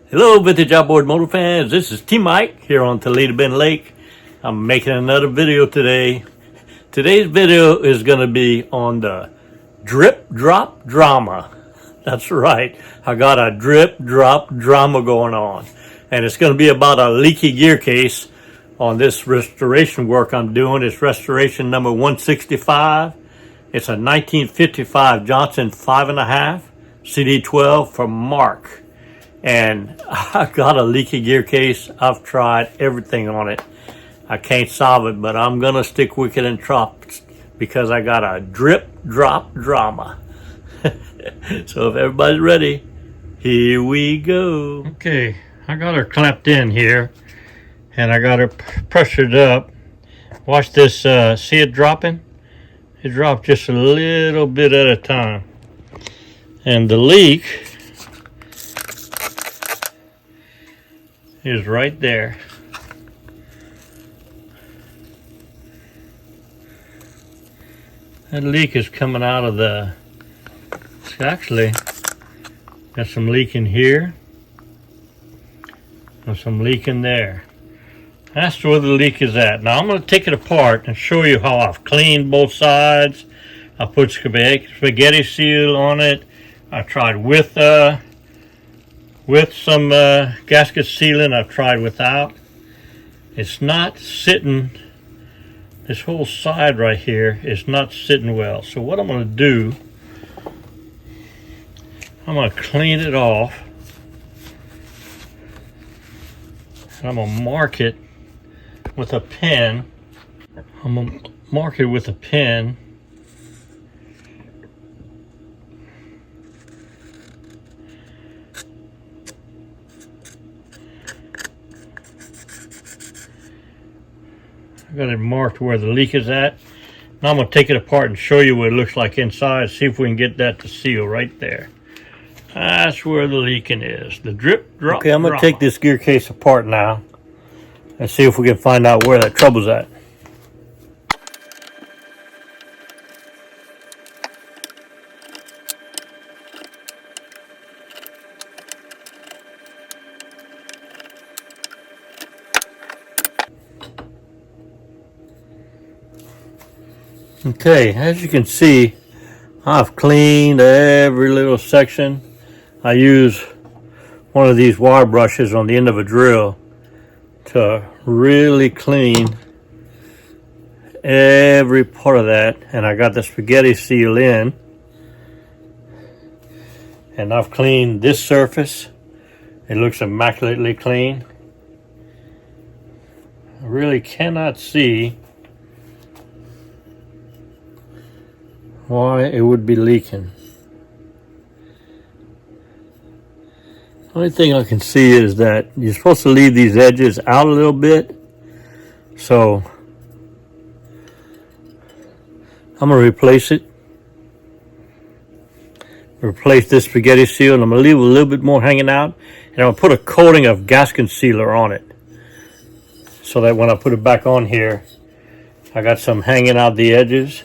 Hello, vintage outboard motor fans. This is T-Mike here on Toledo Bend Lake. I'm making another video today. Today's video is going to be on the drip drop drama. That's right. I got a drip drop drama going on. And it's going to be about a leaky gear case on this restoration work I'm doing. It's restoration number 165. It's a 1955 Johnson 5.5 CD-12 from MARC. And I got a leaky gear case. I've tried everything on it. I can't solve it, but I'm gonna stick wicked and trop because I got a drip drop drama. So if everybody's ready, here we go. Okay, I got her clamped in here and I got her pressured up. Watch this, see it dropping? It dropped just a little bit at a time. And the leak is right there. That leak is coming out of the, it's actually got some leak in here and some leak in there. That's where the leak is at. Now I'm going to take it apart and show you how I've cleaned both sides. I put spaghetti seal on it. I tried with some gasket sealant. I've tried without. It's not sitting, this whole side right here is not sitting well. So what I'm going to do, I'm going to clean it off. And I'm going to mark it with a pen. I'm going to mark it with a pen. I got it marked where the leak is at. Now I'm going to take it apart and show you what it looks like inside. See if we can get that to seal right there. That's where the leaking is. The drip drop. Okay, I'm going to take this gear case apart now and see if we can find out where that trouble's at. Okay, as you can see, I've cleaned every little section. I use one of these wire brushes on the end of a drill to really clean every part of that. And I got the spaghetti seal in. And I've cleaned this surface. It looks immaculately clean. I really cannot see why it would be leaking. Only thing I can see is that you're supposed to leave these edges out a little bit. So I'm going to replace it. Replace this spaghetti seal, and I'm going to leave a little bit more hanging out. And I'm going to put a coating of gasket sealer on it, so that when I put it back on here, I got some hanging out the edges.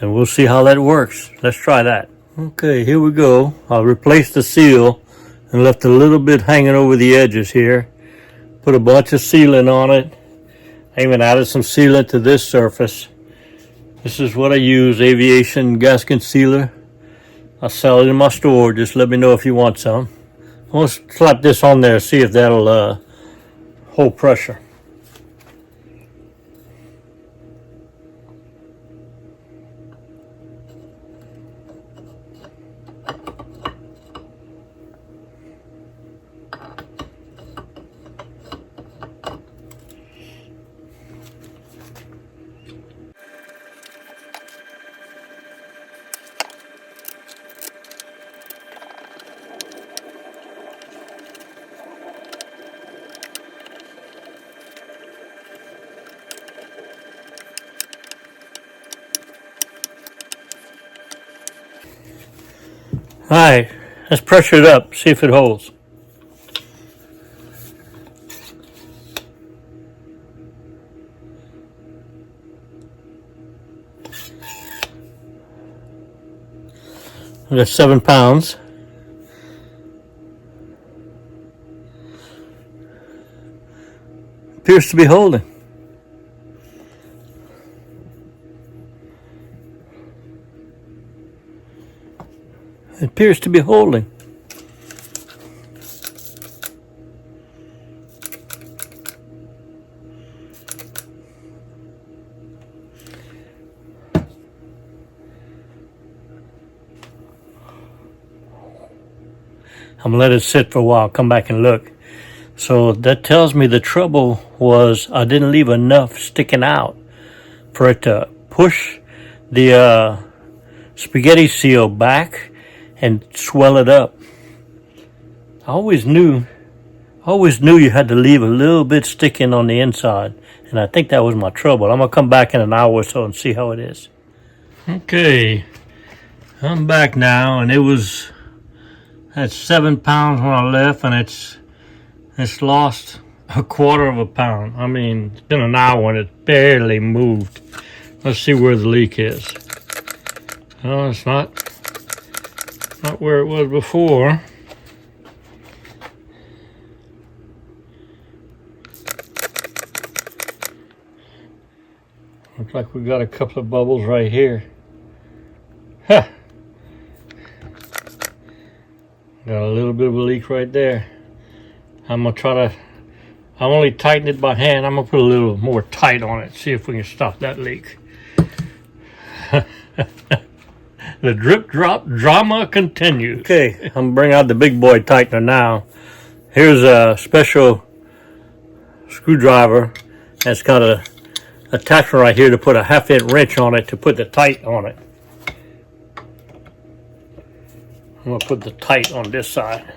And we'll see how that works. Let's try that. Okay, here we go. I'll replace the seal and left a little bit hanging over the edges here. Put a bunch of sealant on it. I even added some sealant to this surface. This is what I use, aviation gasket sealer. I'll sell it in my store. Just let me know if you want some. I'm going to slap this on there, see if that'll hold pressure. All right, let's pressure it up, see if it holds. We got 7 pounds. Appears to be holding. It appears to be holding. I'm gonna let it sit for a while, come back and look. So that tells me the trouble was I didn't leave enough sticking out for it to push the spaghetti seal back and swell it up. I always knew you had to leave a little bit sticking on the inside, and I think that was my trouble. I'm gonna come back in an hour or so and see how it is. Okay, I'm back now, and that's 7 pounds when I left, and it's lost a quarter of a pound. I mean, it's been an hour and it barely moved. Let's see where the leak is. Oh, it's not where it was before. Looks like we got a couple of bubbles right here. Huh. Got a little bit of a leak right there. I'm only tighten it by hand. I'm gonna put a little more tight on it, see if we can stop that leak. The drip drop drama continues. Okay, I'm gonna bring out the big boy tightener now. Here's a special screwdriver that's got a attachment right here to put a 1/2" wrench on it to put the tight on it. I'm gonna put the tight on this side.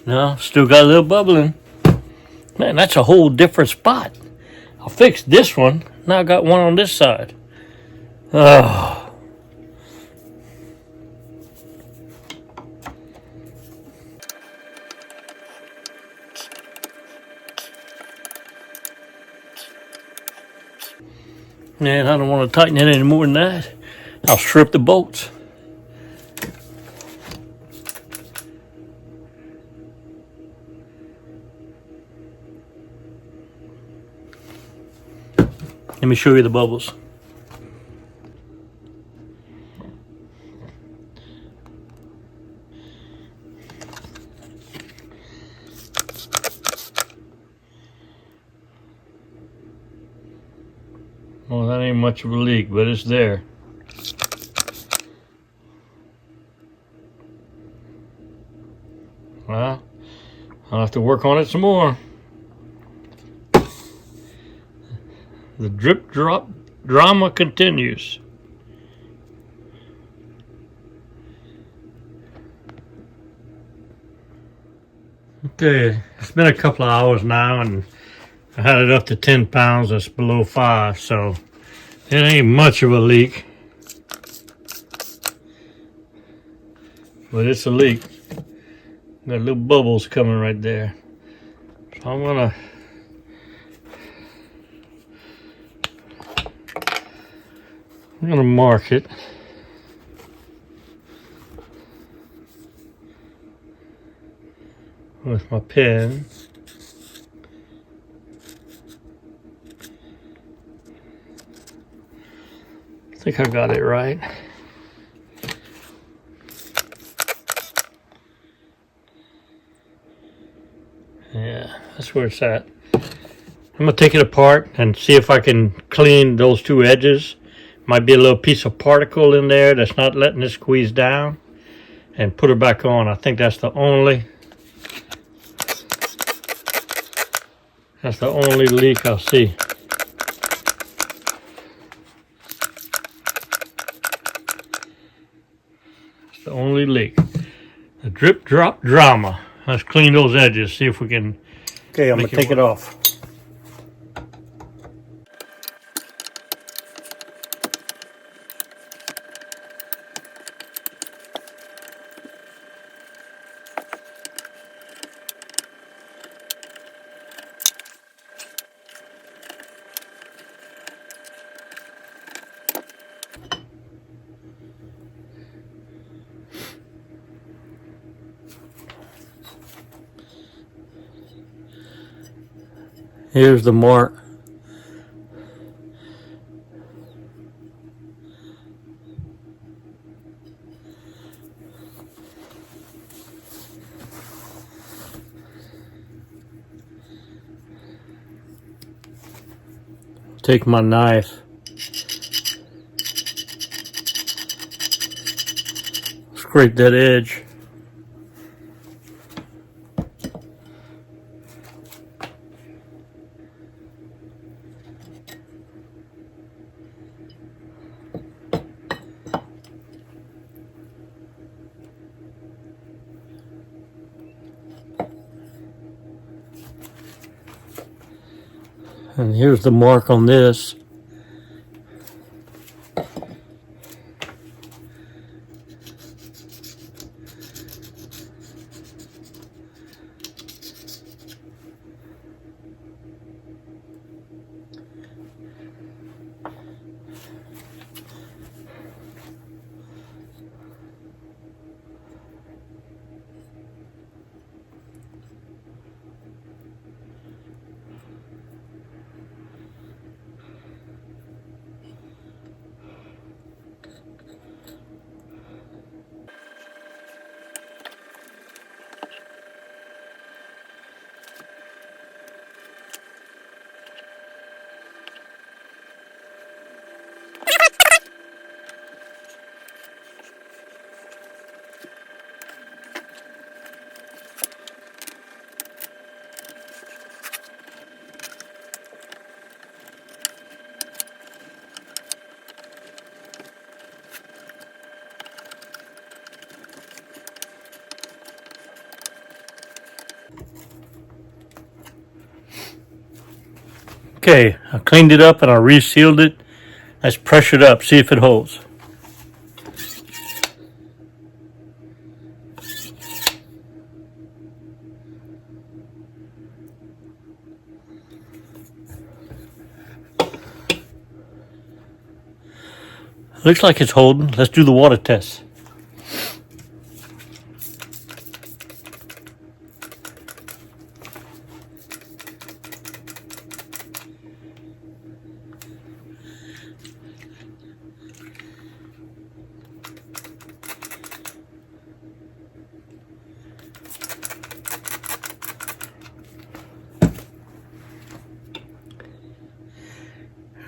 No, still got a little bubbling. Man, that's a whole different spot. I fixed this one. Now I got one on this side. Oh. Man, I don't want to tighten it any more than that. I'll strip the bolts. Let me show you the bubbles. Well, that ain't much of a leak, but it's there. Well, I'll have to work on it some more. The drip drop drama continues. Okay, it's been a couple of hours now, and I had it up to 10 pounds. That's below 5, so it ain't much of a leak. But it's a leak. Got little bubbles coming right there. So I'm gonna mark it. With my pen. I think I got it right. Yeah, that's where it's at. I'm gonna take it apart and see if I can clean those two edges. Might be a little piece of particle in there that's not letting it squeeze down, and put it back on. I think that's the only leak I'll see. It's the only leak. The drip drop drama. Let's clean those edges, see if we can. Okay, I'm gonna take it off. Here's the mark. Take my knife. Scrape that edge. And here's the mark on this. Okay, I cleaned it up and I resealed it. Let's pressure it up, see if it holds. Looks like it's holding. Let's do the water test.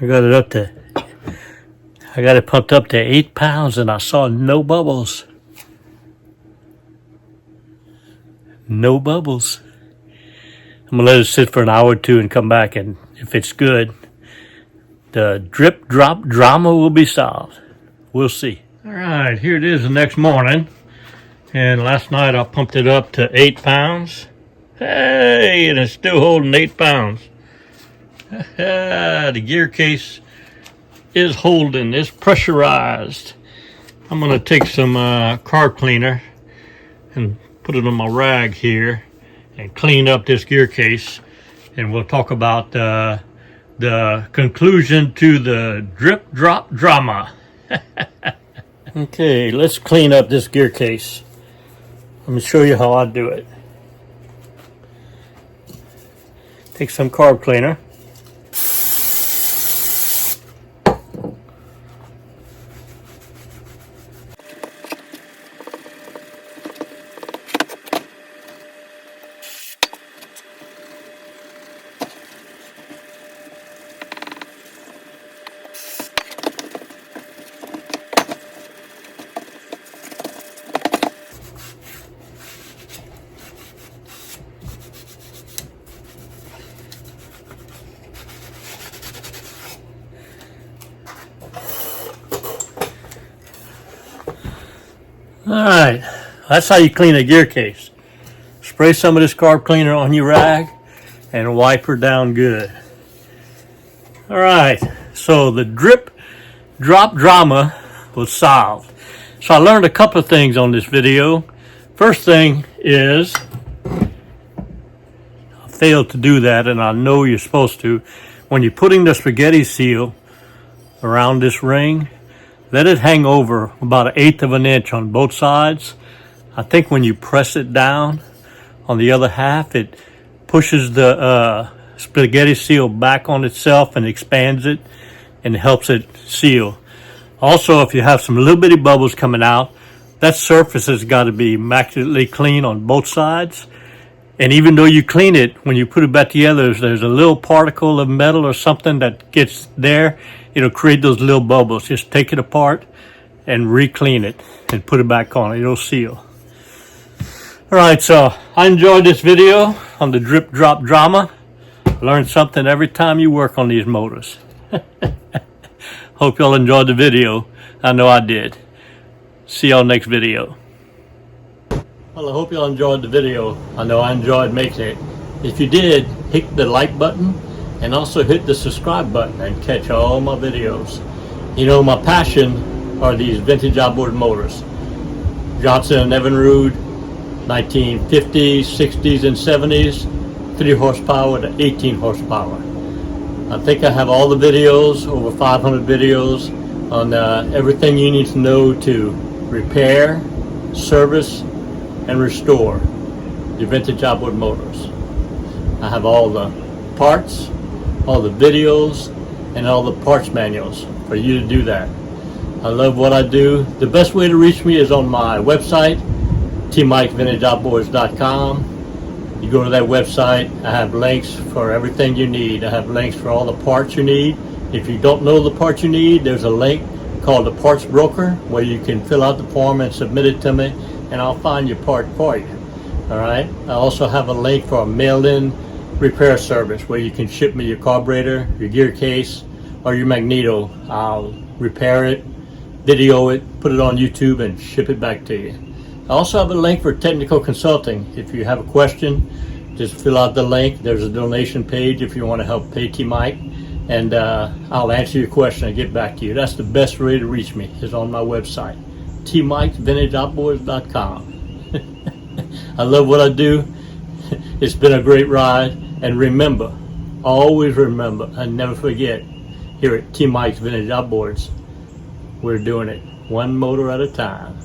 I got it pumped up to 8 pounds and I saw no bubbles. No bubbles. I'm gonna let it sit for an hour or two and come back, and if it's good, the drip drop drama will be solved. We'll see. All right, here it is the next morning. And last night I pumped it up to 8 pounds. Hey, and it's still holding 8 pounds. The gear case is holding, it's pressurized. I'm gonna take some carb cleaner and put it on my rag here and clean up this gear case, and we'll talk about the conclusion to the drip drop drama. Okay, let's clean up this gear case. Let me show you how I do it. Take some carb cleaner. Alright, that's how you clean a gear case. Spray some of this carb cleaner on your rag and wipe her down good. Alright, so the drip drop drama was solved. So I learned a couple of things on this video. First thing is, I failed to do that, and I know you're supposed to. When you're putting the spaghetti seal around this ring, let it hang over about 1/8 of an inch on both sides. I think when you press it down on the other half, it pushes the spaghetti seal back on itself and expands it and helps it seal. Also, if you have some little bitty bubbles coming out, that surface has got to be immaculately clean on both sides. And even though you clean it, when you put it back together, if there's a little particle of metal or something that gets there, it'll create those little bubbles. Just take it apart and re-clean it and put it back on. It'll seal. All right, so I enjoyed this video on the drip drop drama. Learn something every time you work on these motors. Hope y'all enjoyed the video. I know I did. See y'all next video. Well, I hope y'all enjoyed the video. I know I enjoyed making it. If you did, hit the like button and also hit the subscribe button and catch all my videos. You know, my passion are these vintage outboard motors. Johnson and Evinrude, 1950s, 60s, and 70s, 3 horsepower to 18 horsepower. I think I have all the videos, over 500 videos, on everything you need to know to repair, service, and restore your vintage outboard motors. I have all the parts, all the videos, and all the parts manuals for you to do that. I love what I do. The best way to reach me is on my website, tmikevintageoutboards.com. You go to that website, I have links for everything you need. I have links for all the parts you need. If you don't know the parts you need, there's a link called the Parts Broker where you can fill out the form and submit it to me, and I'll find your part for you. All right. I also have a link for a mail-in repair service where you can ship me your carburetor, your gear case, or your magneto. I'll repair it, video it, put it on YouTube, and ship it back to you. I also have a link for technical consulting. If you have a question, just fill out the link. There's a donation page if you want to help pay T-Mike, and I'll answer your question and get back to you. That's the best way to reach me, is on my website, tmikevintageoutboards.com. I love what I do. It's been a great ride. And remember, always remember, and never forget, here at T-Mike's Vintage Outboards, we're doing it one motor at a time.